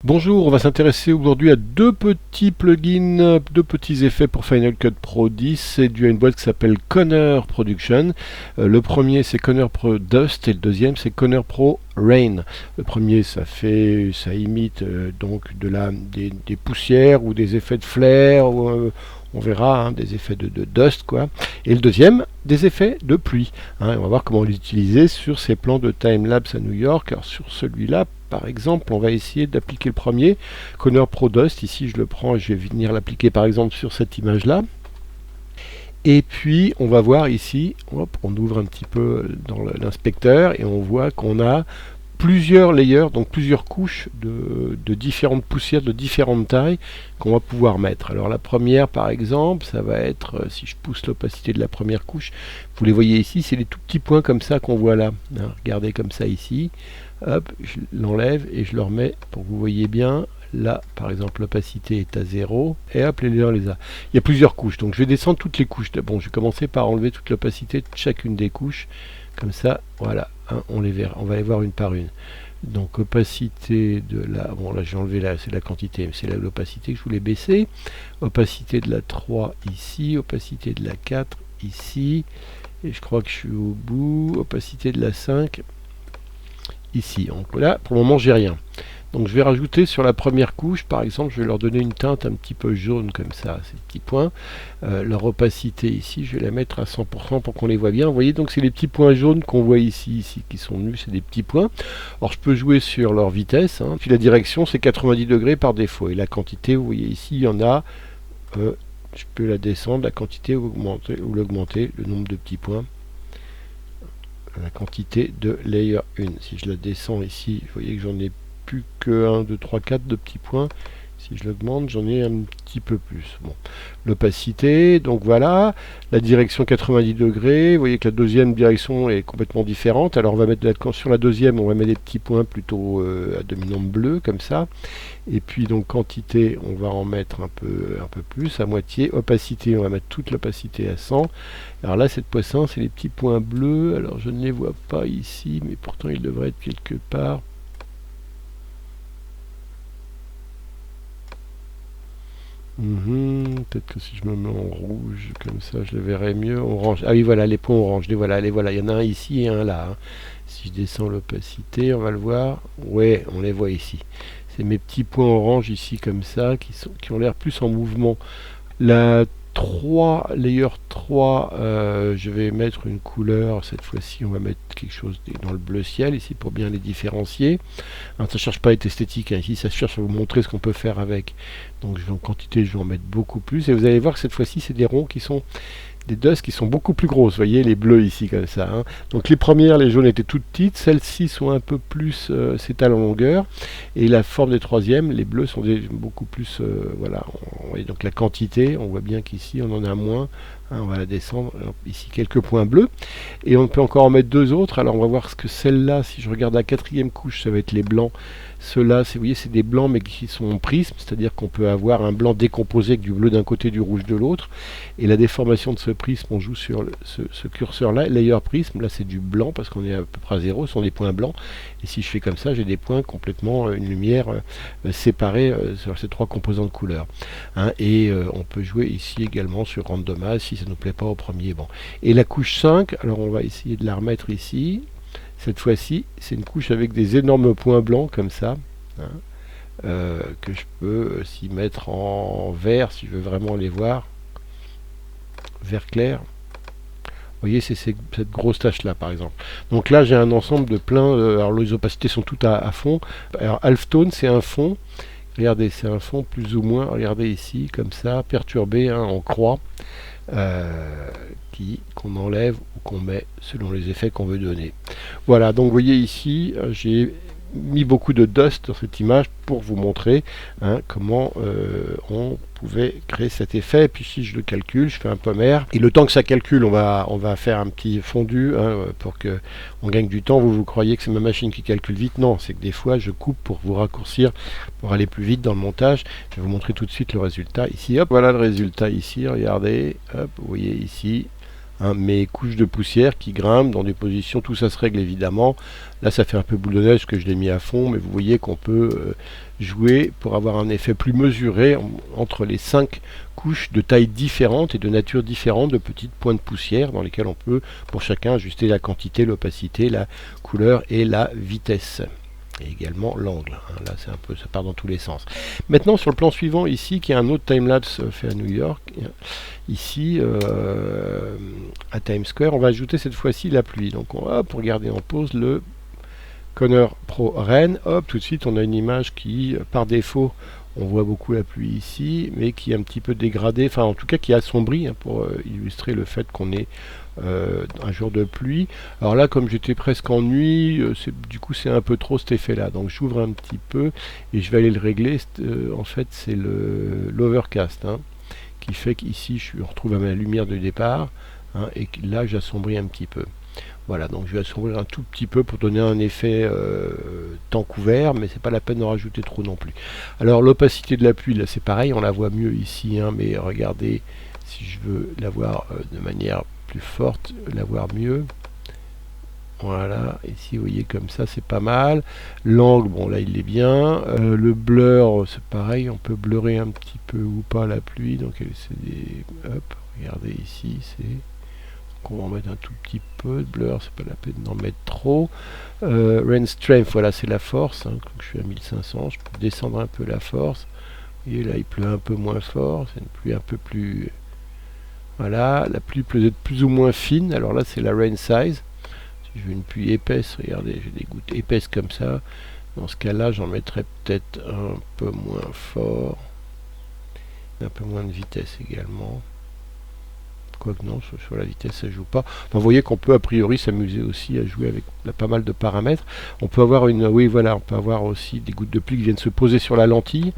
Bonjour, on va s'intéresser aujourd'hui à deux petits plugins, deux petits effets pour Final Cut Pro 10. C'est dû à une boîte qui s'appelle Conner Production. Le premier c'est Conner Pro Dust et le deuxième c'est Conner Pro Rain. Le premier ça imite donc des poussières ou des effets de flair ou on verra des effets de dust quoi. Et le deuxième des effets de pluie. On va voir comment l'utiliser sur ces plans de timelapse à New York. Alors sur celui-là par exemple, on va essayer d'appliquer le premier, Conner Pro Dust. Ici, je le prends et je vais venir l'appliquer par exemple sur cette image-là. Et puis, on va voir ici, hop, on ouvre un petit peu dans l'inspecteur et on voit qu'on a plusieurs layers, donc plusieurs couches de différentes poussières de différentes tailles qu'on va pouvoir mettre. Alors la première par exemple, ça va être, si je pousse l'opacité de la première couche, vous les voyez ici, c'est les tout petits points comme ça qu'on voit là. Regardez comme ça ici. Hop, je l'enlève et je le remets pour que vous voyez bien. Là, par exemple, l'opacité est à 0. Et hop, les layers les a. Il y a plusieurs couches, donc je vais descendre toutes les couches. Bon, je vais commencer par enlever toute l'opacité de chacune des couches. Comme ça, voilà, on les verra. On va les voir une par une. Donc, opacité de la... Bon, là, j'ai enlevé là, c'est la quantité, mais c'est l'opacité que je voulais baisser. Opacité de la 3 ici. Opacité de la 4 ici. Et je crois que je suis au bout. Opacité de la 5 ici. Donc là, pour le moment, j'ai rien. Donc je vais rajouter sur la première couche, par exemple, je vais leur donner une teinte un petit peu jaune comme ça, ces petits points. Leur opacité ici, je vais la mettre à 100% pour qu'on les voit bien. Vous voyez, donc c'est les petits points jaunes qu'on voit ici, qui sont nus, c'est des petits points. Alors je peux jouer sur leur vitesse, puis la direction c'est 90 degrés par défaut. Et la quantité, vous voyez ici, il y en a, je peux la descendre, la quantité ou l'augmenter, le nombre de petits points. La quantité de layer 1. Si je la descends ici, vous voyez que j'en ai plus que 1, 2, 3, 4 de petits points. Si je l'augmente, j'en ai un petit peu plus. Bon. L'opacité, donc voilà. La direction 90 degrés. Vous voyez que la deuxième direction est complètement différente. Alors on va mettre sur la deuxième, on va mettre des petits points plutôt à dominante bleue, comme ça. Et puis donc quantité, on va en mettre un peu plus, à moitié. Opacité, on va mettre toute l'opacité à 100. Alors là, cette poisson, c'est les petits points bleus. Alors je ne les vois pas ici, mais pourtant ils devraient être quelque part. Peut-être que si je me mets en rouge, comme ça, je le verrai mieux. Orange. Ah oui, voilà, les points orange. Les voilà, les voilà. Il y en a un ici et un là. Si je descends l'opacité, on va le voir. Ouais, on les voit ici. C'est mes petits points orange ici, comme ça, qui ont l'air plus en mouvement. La 3, layer 3, je vais mettre une couleur. Cette fois-ci, on va mettre quelque chose dans le bleu ciel ici pour bien les différencier. Alors, ça ne cherche pas à être esthétique, ici ça cherche à vous montrer ce qu'on peut faire avec. Donc je vais en quantité, je vais en mettre beaucoup plus. Et vous allez voir que cette fois-ci, c'est des ronds qui sont des dust qui sont beaucoup plus grosses. Vous voyez les bleus ici comme ça. Donc les premières, les jaunes étaient toutes petites. Celles-ci sont un peu plus s'étalent en longueur. Et la forme des troisièmes, les bleus sont beaucoup plus. Voilà. Voyez donc la quantité, on voit bien qu'ici on en a moins. On va la descendre. Alors, ici quelques points bleus. Et on peut encore en mettre deux autres. Alors on va voir ce que celle-là, si je regarde la quatrième couche, ça va être les blancs. Ceux-là, vous voyez, c'est des blancs mais qui sont en prisme, c'est-à-dire qu'on peut avoir un blanc décomposé avec du bleu d'un côté, du rouge de l'autre. Et la déformation de ce prisme, on joue sur ce curseur-là. Layer prisme, là c'est du blanc parce qu'on est à peu près à 0, ce sont des points blancs. Et si je fais comme ça, j'ai des points complètement, une lumière séparée sur ces trois composantes couleurs. Et on peut jouer ici également sur randomize si ça ne nous plaît pas au premier. Bon. Et la couche 5, alors on va essayer de la remettre ici. Cette fois-ci, c'est une couche avec des énormes points blancs comme ça, que je peux aussi mettre en vert si je veux vraiment les voir, vert clair. Vous voyez, c'est cette grosse tache là par exemple. Donc là, j'ai un ensemble de plein. Alors les opacités sont toutes à fond. Alors halftone, c'est un fond. Regardez, c'est un fond plus ou moins. Regardez ici, comme ça, perturbé en croix. Qu'on enlève ou qu'on met selon les effets qu'on veut donner. Voilà, donc vous voyez ici, j'ai mis beaucoup de dust dans cette image pour vous montrer comment on pouvait créer cet effet. Et puis si je le calcule, je fais un pommaire. Et le temps que ça calcule, on va faire un petit fondu pour que on gagne du temps. Vous croyez que c'est ma machine qui calcule vite? Non, c'est que des fois je coupe pour vous raccourcir, pour aller plus vite dans le montage. Je vais vous montrer tout de suite le résultat. Ici, hop, voilà le résultat ici. Regardez, hop, vous voyez ici. Mes couches de poussière qui grimpent dans des positions, tout ça se règle évidemment. Là ça fait un peu boule de neige que je l'ai mis à fond, mais vous voyez qu'on peut jouer pour avoir un effet plus mesuré entre les 5 couches de taille différentes et de nature différente de petites points de poussière dans lesquels on peut pour chacun ajuster la quantité, l'opacité, la couleur et la vitesse. Et également l'angle. Là, c'est un peu, ça part dans tous les sens. Maintenant, sur le plan suivant, ici, qui est un autre timelapse fait à New York, ici, à Times Square, on va ajouter cette fois-ci la pluie. Donc, on va, pour garder en pause, le Conner Pro Ren. Hop, tout de suite, on a une image qui, par défaut, on voit beaucoup la pluie ici, mais qui est un petit peu dégradée, enfin, en tout cas, qui assombrit, pour illustrer le fait qu'on est un jour de pluie. Alors là, comme j'étais presque en nuit, du coup c'est un peu trop cet effet là, donc j'ouvre un petit peu et je vais aller le régler. En fait c'est l'overcast qui fait qu'ici je retrouve à ma lumière de départ, et que là j'assombris un petit peu. Voilà, donc je vais assombrir un tout petit peu pour donner un effet temps couvert, mais c'est pas la peine d'en rajouter trop non plus. Alors l'opacité de la pluie, là c'est pareil, on la voit mieux ici, mais regardez, si je veux la voir de manière plus forte, la voir mieux. Voilà, ici vous voyez comme ça, c'est pas mal. L'angle, bon là il est bien. Le blur, c'est pareil, on peut blurrer un petit peu ou pas la pluie. Donc c'est des. Hop, regardez ici, c'est. Donc on va en mettre un tout petit peu de blur, c'est pas la peine d'en mettre trop. Rain strength, voilà, c'est la force. Je suis à 1500, je peux descendre un peu la force. Vous voyez là il pleut un peu moins fort, c'est une pluie un peu plus. Voilà, la pluie peut être plus ou moins fine. Alors là, c'est la rain size. Si je veux une pluie épaisse, regardez, j'ai des gouttes épaisses comme ça. Dans ce cas-là, j'en mettrai peut-être un peu moins fort. Un peu moins de vitesse également. Quoique non, sur la vitesse ça joue pas. Enfin, vous voyez qu'on peut a priori s'amuser aussi à jouer avec pas mal de paramètres. On peut avoir oui voilà, on peut avoir aussi des gouttes de pluie qui viennent se poser sur la lentille.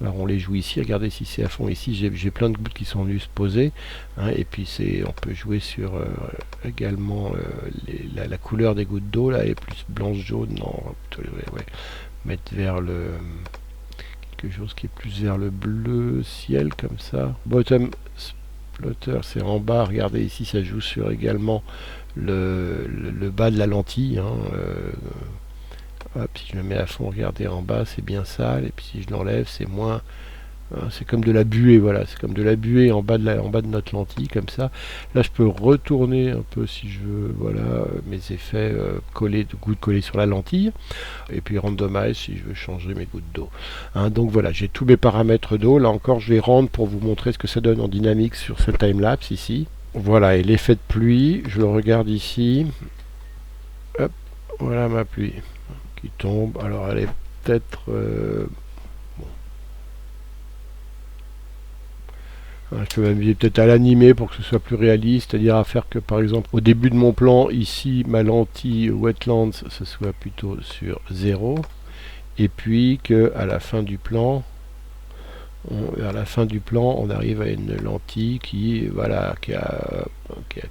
Alors on les joue ici, regardez si c'est à fond ici, j'ai plein de gouttes qui sont venues se poser. Et puis on peut jouer sur également la couleur des gouttes d'eau, là, elle est plus blanche jaune, non, ouais, mettre vers quelque chose qui est plus vers le bleu ciel comme ça. Bottom plotter, c'est en bas, regardez ici ça joue sur également le bas de la lentille. Hop, si je le mets à fond, regardez en bas c'est bien sale, et puis si je l'enlève c'est moins, c'est comme de la buée, voilà, c'est comme de la buée en bas de notre lentille comme ça. Là je peux retourner un peu si je veux, voilà, mes effets de gouttes collées sur la lentille, et puis randomize si je veux changer mes gouttes d'eau. Donc voilà, j'ai tous mes paramètres d'eau. Là encore je vais rendre pour vous montrer ce que ça donne en dynamique sur ce timelapse ici. Voilà, et l'effet de pluie, je le regarde ici. Hop, voilà ma pluie qui tombe. Alors elle est peut-être je peux m'amuser peut-être à l'animer pour que ce soit plus réaliste, c'est-à-dire à faire que par exemple au début de mon plan, ici ma lentille wetlands, ce soit plutôt sur 0, et puis qu'à la fin du plan, vers la fin du plan, on arrive à une lentille qui a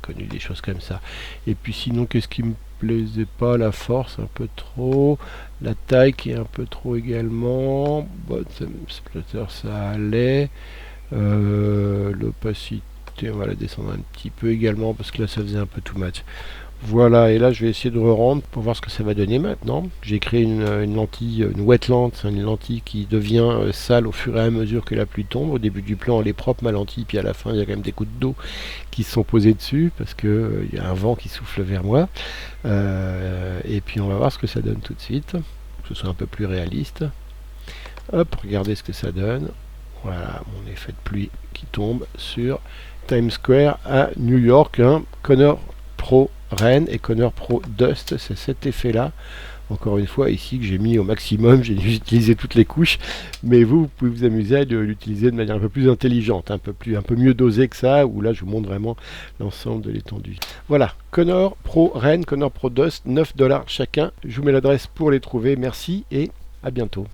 connu des choses comme ça. Et puis sinon, qu'est-ce qui me plaisait pas? La force un peu trop, la taille qui est un peu trop également. Bottom splatter, ça allait. L'opacité, on va la descendre un petit peu également parce que là ça faisait un peu too much. Voilà, et là je vais essayer de re-rendre pour voir ce que ça va donner maintenant. J'ai créé une lentille, une wetland, une lentille qui devient sale au fur et à mesure que la pluie tombe. Au début du plan elle est propre ma lentille, puis à la fin il y a quand même des gouttes d'eau qui se sont posées dessus parce que il y a un vent qui souffle vers moi. Et puis on va voir ce que ça donne tout de suite, que ce soit un peu plus réaliste. Hop, regardez ce que ça donne. Voilà mon effet de pluie qui tombe sur Times Square à New York. Conner Pro Ren et Conner Pro Dust, c'est cet effet là, encore une fois ici que j'ai mis au maximum. J'ai utilisé toutes les couches, mais vous pouvez vous amuser à l'utiliser de manière un peu plus intelligente, un peu mieux dosée que ça, où là je vous montre vraiment l'ensemble de l'étendue. Voilà, Conner Pro Ren, Conner Pro Dust, $9 chacun. Je vous mets l'adresse pour les trouver. Merci et à bientôt.